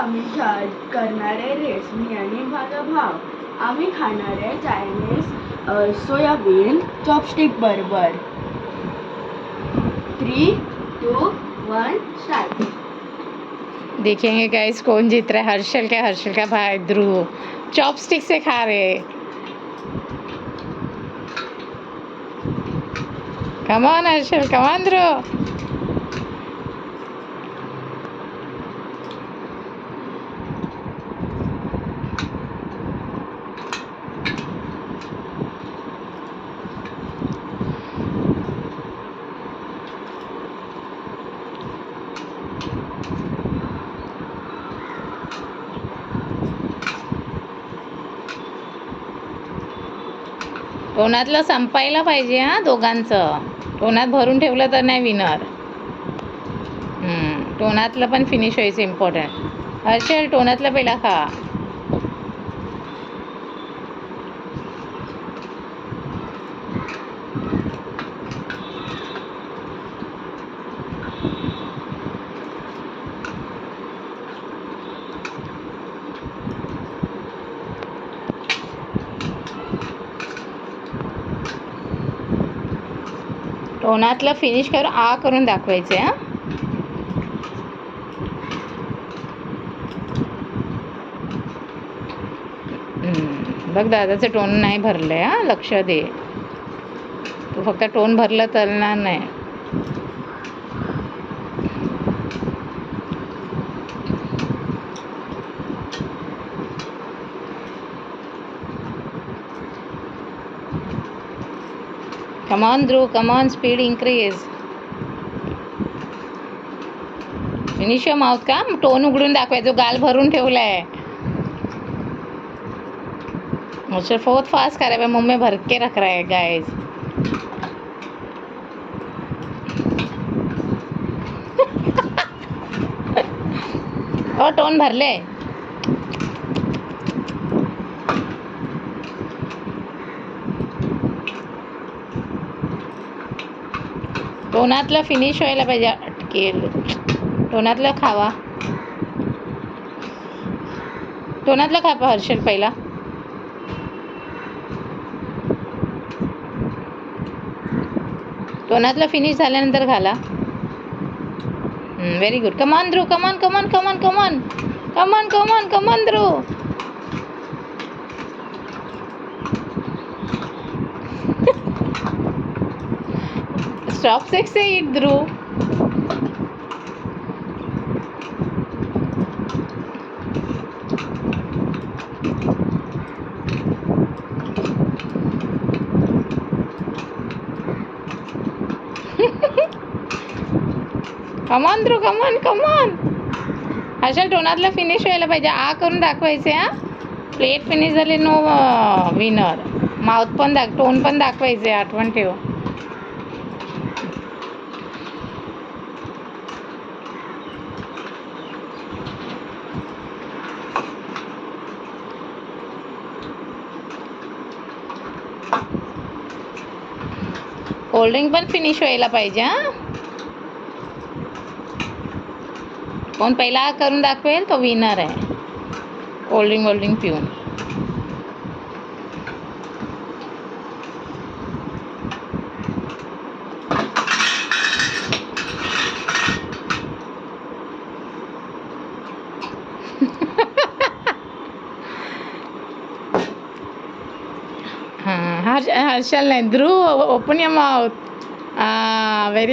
आम्ही करणार आहे रेस, मी आणि माझा भाव. आम्ही खाणार आहे चायनीज सोयाबीन चॉपस्टिक बरोबर. 3, 2, 1 स्टार्ट. देखेंगे गाइस कौन जीत रहा है, हर्षल का भाई ध्रुव चॉपस्टिक से खा रहे हैं. Come on Harshal, come on Dhruv. टोनातलं संपायला पाहिजे हा दोघांचं. टोनात भरून ठेवलं तर नाही विनर. टोनातलं पण फिनिश व्हायचं इम्पॉर्टंट. हर्षल टोनातलं पहिला खा. टोनातलं फिनिश करून करून दाखवायचं आहे. बघ दादाचं टोन नाही भरलंय. लक्ष दे. तू फक्त टोन भरलं चालणार नाही. Come on Dhruv, come on, speed increase. Finish your mouth का? टोन उघडून दाखवायचो, गाल भरून ठेवलाय. मुझसे बहुत फास्ट कर रहा है, मुंह में भर के रख रहा है गाइस. और टोन भरले. टोनातलं फिनिश व्हायला पाहिजे. अटकेल. टोनातलं खावा. टोनातलं खा हर्षल पहिला. टोनातलं फिनिश झाल्यानंतर घाला. Very good. Come on Dhruv, come on, come on, come on, come on, come on, come on, come on Dhruv. Stop sexy eat Dhruv. Come on Dhruv, come on, come on. Harshal टोनातलं finish व्हायला पाहिजे. करून दाखवायचे. Plate finish झाली no winner. Mouth पण tone पण दाखवायचे. आठवण ठेव. कोल्ड्रिंक पण फिनिश व्हायला पाहिजे. कोण पहिला करून दाखवेल तो विनर आहे. कोल्ड्रिंक पिऊन. हर्षल नाही. ध्रुव ओपन युअर माउथ. व्हेरी